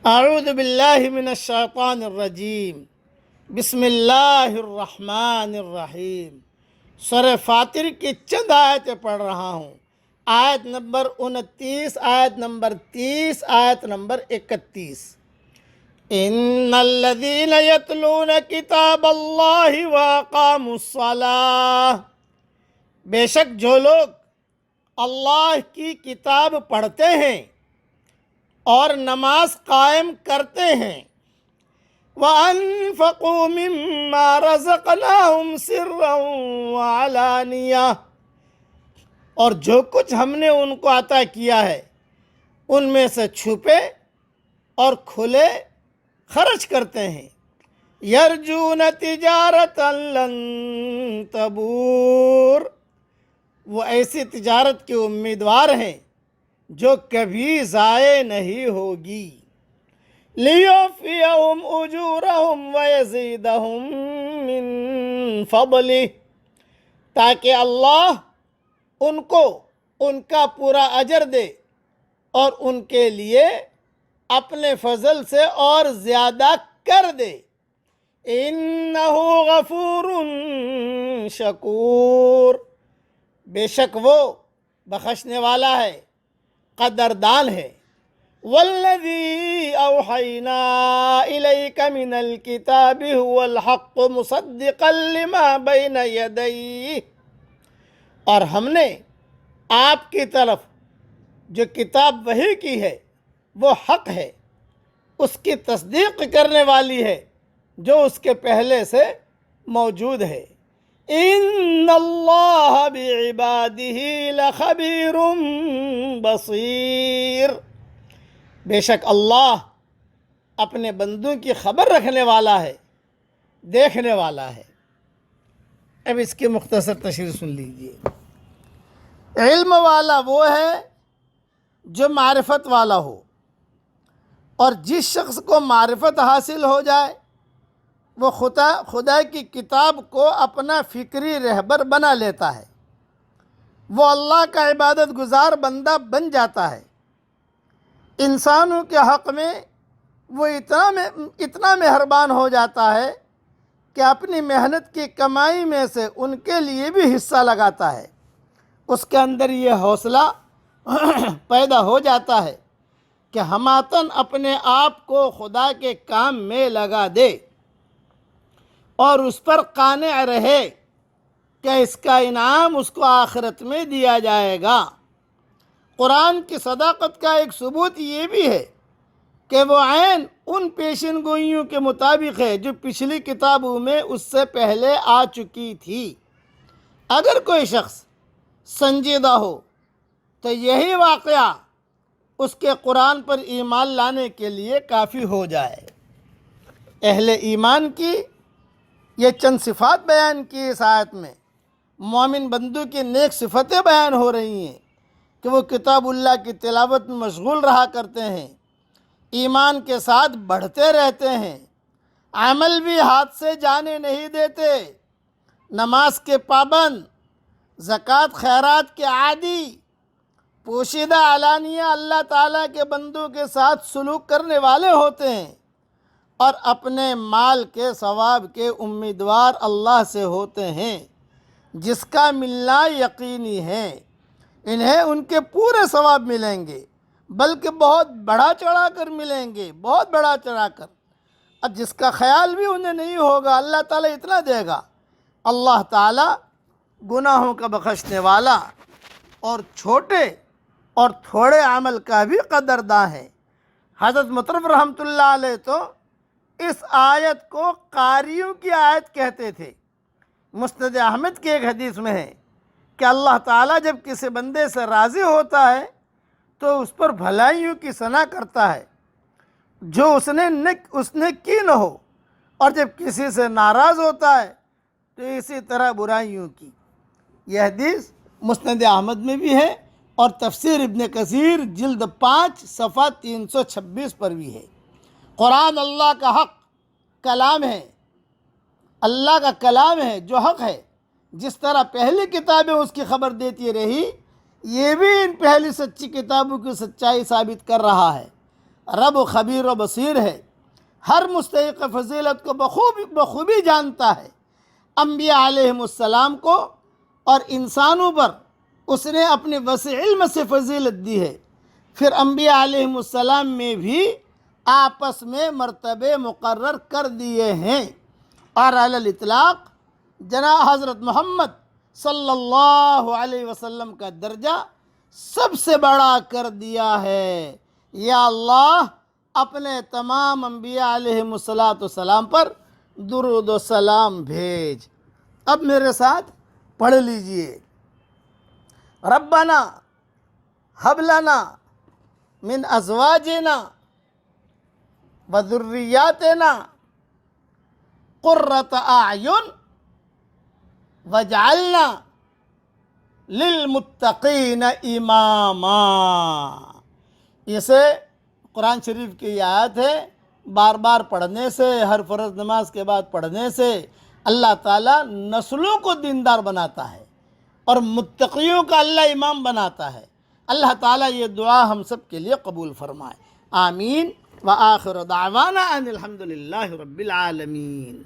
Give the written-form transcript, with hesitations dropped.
اعوذ باللہ من الشیطان الرجیم بسم اللہ الرحمن الرحیم۔ سورہ فاطر کی چند آیتیں پڑھ رہا ہوں۔ آیت نمبر 29، آیت نمبر 30، آیت نمبر 31۔ ان الذین یتلون کتاب اللہ واقاموا الصلاۃ، بے شک جو لوگ اللہ کی کتاب پڑھتے ہیں اور نماز قائم کرتے ہیں، وَأَنفَقُوا مِمَّا رَزَقْنَاهُمْ سِرًّا وَعَلَانِيَةً، اور جو کچھ ہم نے ان کو عطا کیا ہے ان میں سے چھپے اور کھلے خرچ کرتے ہیں۔ یرجون تجارتا لن تبور، وہ ایسی تجارت کے امیدوار ہیں جو کبھی ضائع نہیں ہوگی۔ لیوفیہم اجورہم ویزیدہم من فضلہ، تاکہ اللہ ان کو ان کا پورا اجر دے اور ان کے لیے اپنے فضل سے اور زیادہ کر دے۔ انہ غفور شکور، بے شک وہ بخشنے والا ہے، قدردان ہے۔ والذی اوحینا الیک من الکتاب هو الحق مصدقا لما بین یدیہ، اور ہم نے آپ کی طرف جو کتاب وحی کی ہے وہ حق ہے، اس کی تصدیق کرنے والی ہے جو اس کے پہلے سے موجود ہے۔ ان اللہ بعبادہ لخبیر بصیر، بے شک اللہ اپنے بندوں کی خبر رکھنے والا ہے، دیکھنے والا ہے۔ اب اس کی مختصر تشریح سن لیجیے۔ علم والا وہ ہے جو معرفت والا ہو، اور جس شخص کو معرفت حاصل ہو جائے وہ خدا کی کتاب کو اپنا فکری رہبر بنا لیتا ہے، وہ اللہ کا عبادت گزار بندہ بن جاتا ہے۔ انسانوں کے حق میں وہ اتنا مہربان ہو جاتا ہے کہ اپنی محنت کی کمائی میں سے ان کے لیے بھی حصہ لگاتا ہے۔ اس کے اندر یہ حوصلہ پیدا ہو جاتا ہے کہ ہماتن اپنے آپ کو خدا کے کام میں لگا دے اور اس پر قانع رہے کہ اس کا انعام اس کو آخرت میں دیا جائے گا۔ قرآن کی صداقت کا ایک ثبوت یہ بھی ہے کہ وہ عین ان پیشن گوئیوں کے مطابق ہے جو پچھلی کتابوں میں اس سے پہلے آ چکی تھی۔ اگر کوئی شخص سنجیدہ ہو تو یہی واقعہ اس کے قرآن پر ایمان لانے کے لیے کافی ہو جائے۔ اہل ایمان کی یہ چند صفات بیان کی اس آیت میں۔ مومن بندوں کی نیک صفتیں بیان ہو رہی ہیں کہ وہ کتاب اللہ کی تلاوت میں مشغول رہا کرتے ہیں، ایمان کے ساتھ بڑھتے رہتے ہیں، عمل بھی ہاتھ سے جانے نہیں دیتے، نماز کے پابند، زکوٰۃ خیرات کے عادی، پوشیدہ علانیہ اللہ تعالیٰ کے بندوں کے ساتھ سلوک کرنے والے ہوتے ہیں، اور اپنے مال کے ثواب کے امیدوار اللہ سے ہوتے ہیں جس کا ملنا یقینی ہے۔ انہیں ان کے پورے ثواب ملیں گے، بلکہ بہت بڑھا چڑھا کر ملیں گے، بہت بڑھا چڑھا کر، اور جس کا خیال بھی انہیں نہیں ہوگا اللہ تعالیٰ اتنا دے گا۔ اللہ تعالیٰ گناہوں کا بخشنے والا اور چھوٹے اور تھوڑے عمل کا بھی قدرداں ہے۔ حضرت مطرف رحمۃ اللہ علیہ تو اس آیت کو قاریوں کی آیت کہتے تھے۔ مسند احمد کی ایک حدیث میں ہے کہ اللہ تعالیٰ جب کسی بندے سے راضی ہوتا ہے تو اس پر بھلائیوں کی ثنا کرتا ہے جو اس نے کی نہ ہو، اور جب کسی سے ناراض ہوتا ہے تو اسی طرح برائیوں کی۔ یہ حدیث مسند احمد میں بھی ہے اور تفسیر ابن کثیر جلد 5 صفحہ 326 پر بھی ہے۔ قرآن اللہ کا حق کلام ہے، اللہ کا کلام ہے جو حق ہے۔ جس طرح پہلی کتابیں اس کی خبر دیتی رہی، یہ بھی ان پہلی سچی کتابوں کی سچائی ثابت کر رہا ہے۔ رب خبیر و بصیر ہے، ہر مستحق فضیلت کو بخوبی جانتا ہے۔ انبیاء علیہم السلام کو اور انسانوں پر اس نے اپنے وسیع علم سے فضیلت دی ہے۔ پھر انبیاء علیہم السلام میں بھی آپس میں مرتبے مقرر کر دیے ہیں، اور علی الاطلاق جناب حضرت محمد صلی اللہ علیہ وسلم کا درجہ سب سے بڑا کر دیا ہے۔ یا اللہ اپنے تمام انبیاء علیہم السلام پر درود و سلام بھیج۔ اب میرے ساتھ پڑھ لیجئے، ربنا ہب لنا من ازواجنا وذریاتنا قرۃ اعین وجعلنا للمتقین اماما۔ اسے قرآن شریف کی یہ آیت ہے، بار بار پڑھنے سے، ہر فرض نماز کے بعد پڑھنے سے اللہ تعالیٰ نسلوں کو دیندار بناتا ہے اور متقیوں کا اللہ امام بناتا ہے۔ اللہ تعالیٰ یہ دعا ہم سب کے لیے قبول فرمائے، آمین۔ وآخر دعوانا ان الحمد للہ رب العالمین۔